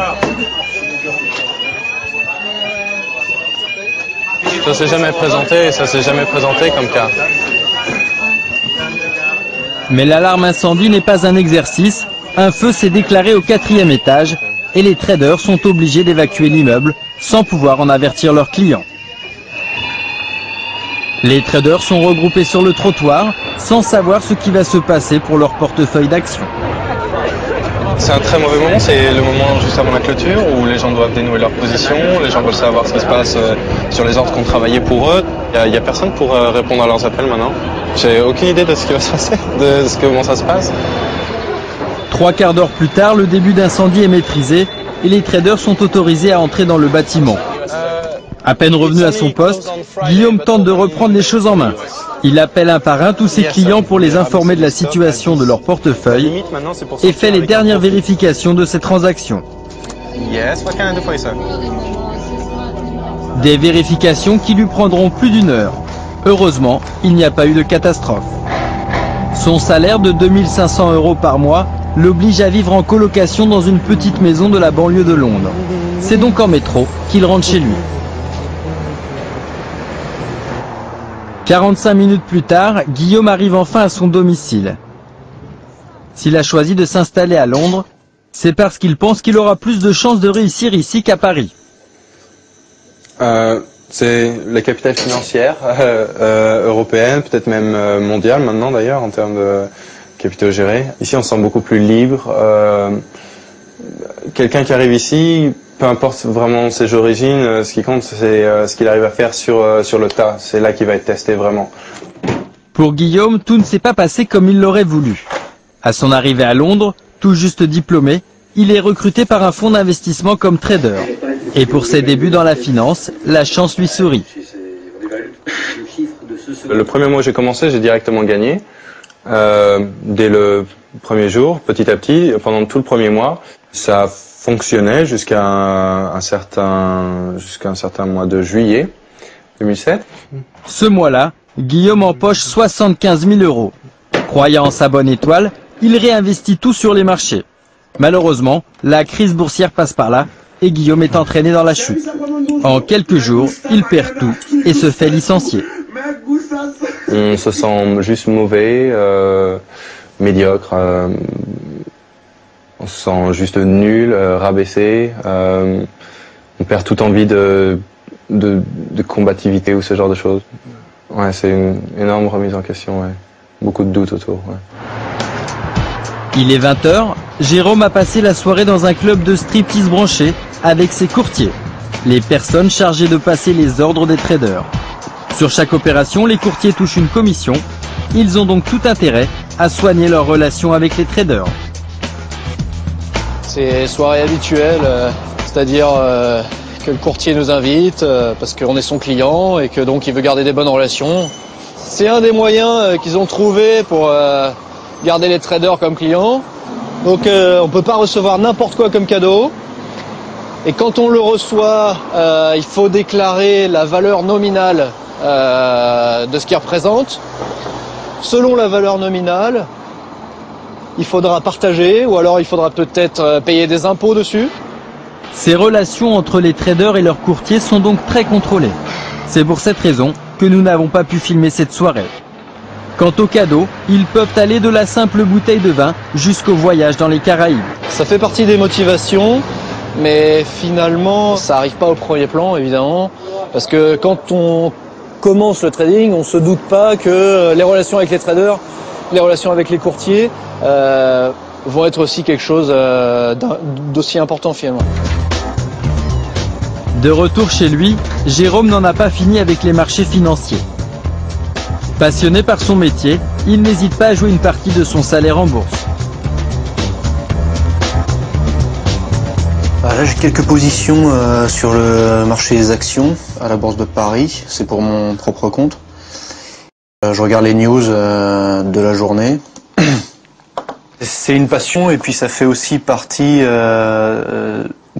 Ça s'est jamais présenté comme cas. Mais l'alarme incendie n'est pas un exercice. un feu s'est déclaré au 4e étage et les traders sont obligés d'évacuer l'immeuble sans pouvoir en avertir leurs clients. Les traders sont regroupés sur le trottoir sans savoir ce qui va se passer pour leur portefeuille d'actions. C'est un très mauvais moment, c'est le moment juste avant la clôture où les gens doivent dénouer leur position, les gens veulent savoir ce qui se passe sur les ordres qu'on travaillait pour eux. Il n'y a personne pour répondre à leurs appels maintenant. J'ai aucune idée de ce qui va se passer, comment ça se passe. 3 quarts d'heure plus tard, le début d'incendie est maîtrisé et les traders sont autorisés à entrer dans le bâtiment. À peine revenu à son poste, Guillaume tente de reprendre les choses en main. Il appelle un par un tous ses clients pour les informer de la situation de leur portefeuille et fait les dernières vérifications de ces transactions. Des vérifications qui lui prendront plus d'1 heure. Heureusement, il n'y a pas eu de catastrophe. Son salaire de 2 500 € par mois l'oblige à vivre en colocation dans une petite maison de la banlieue de Londres. C'est donc en métro qu'il rentre chez lui. 45 minutes plus tard, Guillaume arrive enfin à son domicile. S'il a choisi de s'installer à Londres, c'est parce qu'il pense qu'il aura plus de chances de réussir ici qu'à Paris. C'est la capitale financière européenne, peut-être même mondiale maintenant d'ailleurs en termes de capitaux gérés. Ici on se sent beaucoup plus libre. Quelqu'un qui arrive ici, peu importe vraiment ses origines, ce qui compte c'est ce qu'il arrive à faire sur le tas. C'est là qu'il va être testé vraiment. Pour Guillaume, tout ne s'est pas passé comme il l'aurait voulu. À son arrivée à Londres, tout juste diplômé, il est recruté par un fonds d'investissement comme trader. Et pour ses débuts dans la finance, la chance lui sourit. Le premier mois où j'ai commencé, j'ai directement gagné. Dès le premier jour, petit à petit, pendant tout le premier mois, ça fonctionnait jusqu'à un certain mois de juillet 2007. Ce mois-là, Guillaume empoche 75 000 €. Croyant en sa bonne étoile, il réinvestit tout sur les marchés. Malheureusement, la crise boursière passe par là et Guillaume est entraîné dans la chute. En quelques jours, il perd tout et se fait licencier. On se sent juste mauvais, médiocre, on se sent juste nul, rabaissé, on perd toute envie de combativité ou ce genre de choses. Ouais, c'est une énorme remise en question, ouais. Beaucoup de doutes autour. Ouais. Il est 20 h, Jérôme a passé la soirée dans un club de striptease branché avec ses courtiers, les personnes chargées de passer les ordres des traders. Sur chaque opération, les courtiers touchent une commission. Ils ont donc tout intérêt à soigner leur relation avec les traders. C'est soirée habituelle, c'est-à-dire que le courtier nous invite parce qu'on est son client et que donc il veut garder des bonnes relations. C'est un des moyens qu'ils ont trouvé pour garder les traders comme clients. Donc on ne peut pas recevoir n'importe quoi comme cadeau. Et quand on le reçoit, il faut déclarer la valeur nominale de ce qu'il représente. Selon la valeur nominale, il faudra partager ou alors il faudra peut-être payer des impôts dessus. Ces relations entre les traders et leurs courtiers sont donc très contrôlées. C'est pour cette raison que nous n'avons pas pu filmer cette soirée. Quant aux cadeaux, ils peuvent aller de la simple bouteille de vin jusqu'au voyage dans les Caraïbes. Ça fait partie des motivations, mais finalement ça n'arrive pas au premier plan évidemment, parce que quand on commence le trading, on ne se doute pas que les relations avec les traders, les relations avec les courtiers vont être aussi quelque chose d'aussi important finalement. De retour chez lui, Jérôme n'en a pas fini avec les marchés financiers. Passionné par son métier, il n'hésite pas à jouer une partie de son salaire en bourse. Là, j'ai quelques positions sur le marché des actions à la Bourse de Paris. C'est pour mon propre compte. Je regarde les news de la journée. C'est une passion et puis ça fait aussi partie,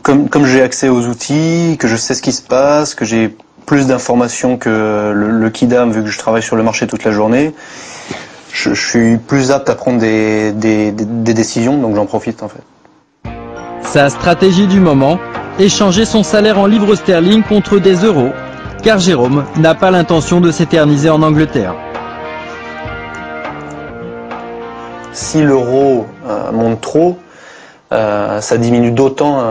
comme j'ai accès aux outils, que je sais ce qui se passe, que j'ai plus d'informations que le kidam vu que je travaille sur le marché toute la journée. Je suis plus apte à prendre des décisions, donc j'en profite en fait. Sa stratégie du moment, échanger son salaire en livres sterling contre des euros, car Jérôme n'a pas l'intention de s'éterniser en Angleterre. Si l'euro monte trop, ça diminue d'autant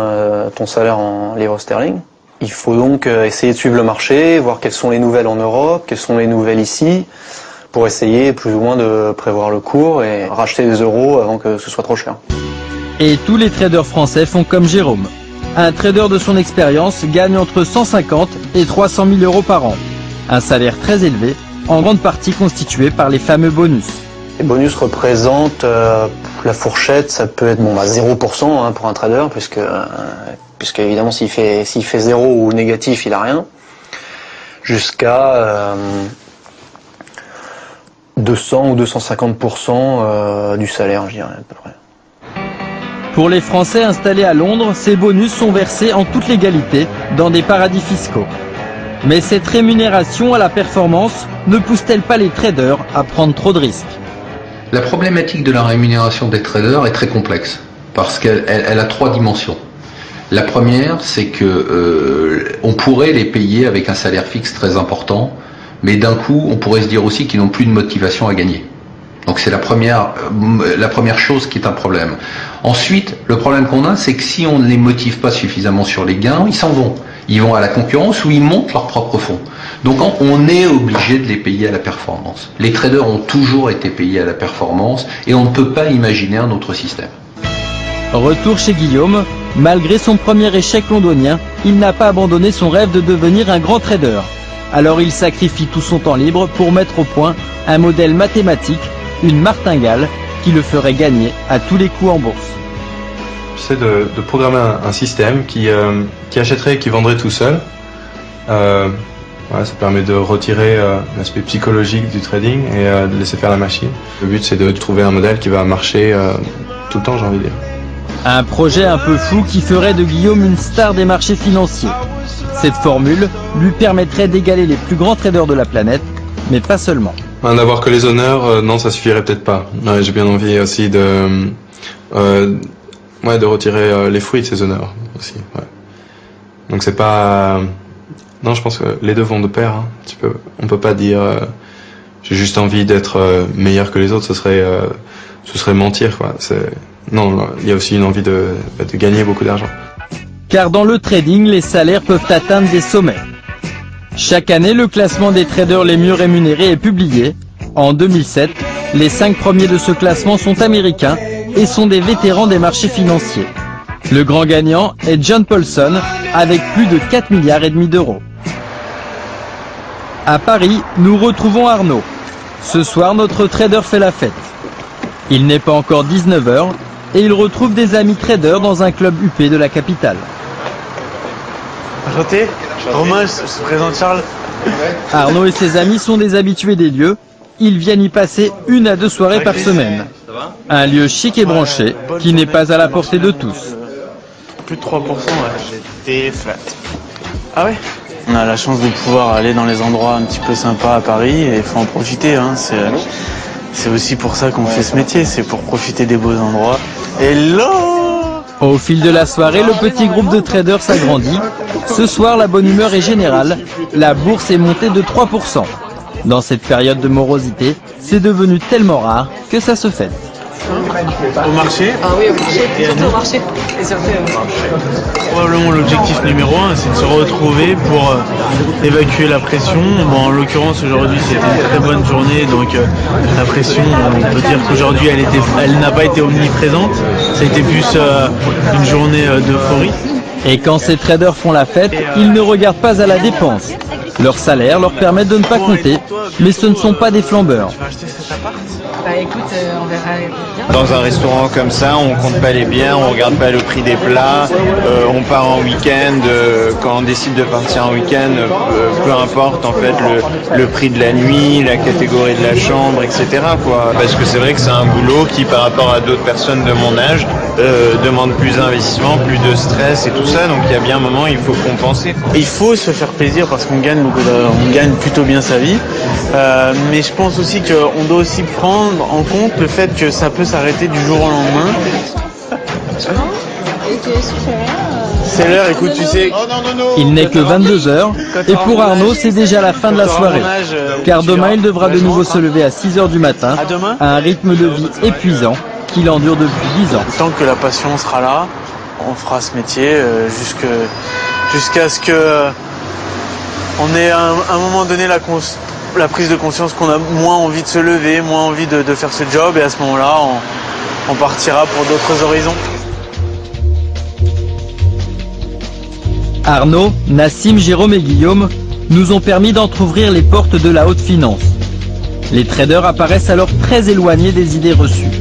ton salaire en livres sterling. Il faut donc essayer de suivre le marché, voir quelles sont les nouvelles en Europe, quelles sont les nouvelles ici, pour essayer plus ou moins de prévoir le cours et racheter des euros avant que ce soit trop cher. Et tous les traders français font comme Jérôme. Un trader de son expérience gagne entre 150 et 300 000 euros par an. Un salaire très élevé, en grande partie constitué par les fameux bonus. Les bonus représentent la fourchette, ça peut être 0% pour un trader, puisque évidemment s'il fait 0 ou négatif, il a rien, jusqu'à 200 ou 250% du salaire, je dirais à peu près. Pour les Français installés à Londres, ces bonus sont versés en toute légalité dans des paradis fiscaux. Mais cette rémunération à la performance ne pousse-t-elle pas les traders à prendre trop de risques? La problématique de la rémunération des traders est très complexe, parce qu'elle a 3 dimensions. La première, c'est que on pourrait les payer avec un salaire fixe très important, mais d'un coup, on pourrait se dire aussi qu'ils n'ont plus de motivation à gagner. Donc c'est la première chose qui est un problème. Ensuite, le problème qu'on a, c'est que si on ne les motive pas suffisamment sur les gains, ils s'en vont. Ils vont à la concurrence ou ils montent leur propre fonds. Donc on est obligé de les payer à la performance. Les traders ont toujours été payés à la performance et on ne peut pas imaginer un autre système. Retour chez Guillaume. Malgré son premier échec londonien, il n'a pas abandonné son rêve de devenir un grand trader. Alors il sacrifie tout son temps libre pour mettre au point un modèle mathématique, une martingale, qui le ferait gagner à tous les coups en bourse. J'essaie de programmer un système qui achèterait et qui vendrait tout seul. Ça permet de retirer l'aspect psychologique du trading et de laisser faire la machine. Le but, c'est de trouver un modèle qui va marcher tout le temps, j'ai envie de dire. Un projet un peu fou qui ferait de Guillaume une star des marchés financiers. Cette formule lui permettrait d'égaler les plus grands traders de la planète, mais pas seulement. D'avoir que les honneurs, non, ça suffirait peut-être pas. J'ai bien envie aussi de retirer les fruits de ces honneurs aussi. Ouais. Donc c'est pas... Non, je pense que les deux vont de pair. Hein. On peut pas dire j'ai juste envie d'être meilleur que les autres, ce serait mentir, quoi. Non, il y a aussi une envie de gagner beaucoup d'argent. Car dans le trading, les salaires peuvent atteindre des sommets. Chaque année, le classement des traders les mieux rémunérés est publié. En 2007, les 5 premiers de ce classement sont américains et sont des vétérans des marchés financiers. Le grand gagnant est John Paulson avec plus de 4,5 milliards d'euros. À Paris, nous retrouvons Arnaud. Ce soir, notre trader fait la fête. Il n'est pas encore 19 h et il retrouve des amis traders dans un club UP de la capitale. Enchanté. Romain, je te présente Charles. Arnaud et ses amis sont des habitués des lieux. Ils viennent y passer 1 à 2 soirées par semaine. Un lieu chic et branché qui n'est pas à la portée de tous. Plus de 3%, ouais. J'étais flat. Ah ouais? On a la chance de pouvoir aller dans les endroits un petit peu sympas à Paris et il faut en profiter. Hein. C'est aussi pour ça qu'on fait ce métier, c'est pour profiter des beaux endroits. Hello! Au fil de la soirée, le petit groupe de traders s'agrandit. Ce soir, la bonne humeur est générale. La bourse est montée de 3%. Dans cette période de morosité, c'est devenu tellement rare que ça se fête. Au marché? Ah oui, au marché, surtout au marché. Et surtout au marché. Probablement l'objectif numéro 1, c'est de se retrouver pour évacuer la pression. Bon, en l'occurrence, aujourd'hui, c'était une très bonne journée, donc la pression, on peut dire qu'aujourd'hui, elle n'a pas été omniprésente. Ça a été plus une journée d'euphorie. Et quand ces traders font la fête, ils ne regardent pas à la dépense. Leur salaire leur permet de ne pas compter, mais ce ne sont pas des flambeurs. Bah écoute, on verra bien. Dans un restaurant comme ça, on compte pas les biens, on regarde pas le prix des plats, on part en week-end, quand on décide de partir en week-end, peu importe en fait le prix de la nuit, la catégorie de la chambre, etc. quoi. Parce que c'est vrai que c'est un boulot qui par rapport à d'autres personnes de mon âge demande plus d'investissement, plus de stress et tout ça, donc il y a bien un moment il faut compenser. Il faut se faire plaisir parce qu'on gagne on gagne plutôt bien sa vie, mais je pense aussi qu'on doit aussi prendre en compte le fait que ça peut s'arrêter du jour au lendemain. C'est l'heure, écoute, tu sais. Il n'est que 22h et pour Arnaud c'est déjà la fin de la soirée. Car demain il devra de nouveau se lever à 6h du matin à un rythme de vie épuisant qu'il endure depuis 10 ans. Tant que la passion sera là, on fera ce métier jusqu'à ce que on ait à un moment donné la prise de conscience qu'on a moins envie de se lever, moins envie de faire ce job, et à ce moment-là on partira pour d'autres horizons. Arnaud, Nassim, Jérôme et Guillaume nous ont permis d'entrouvrir les portes de la haute finance. Les traders apparaissent alors très éloignés des idées reçues.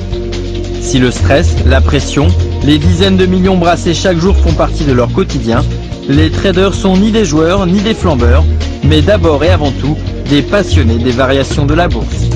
Si le stress, la pression, les dizaines de millions brassés chaque jour font partie de leur quotidien, les traders sont ni des joueurs ni des flambeurs, mais d'abord et avant tout des passionnés des variations de la bourse.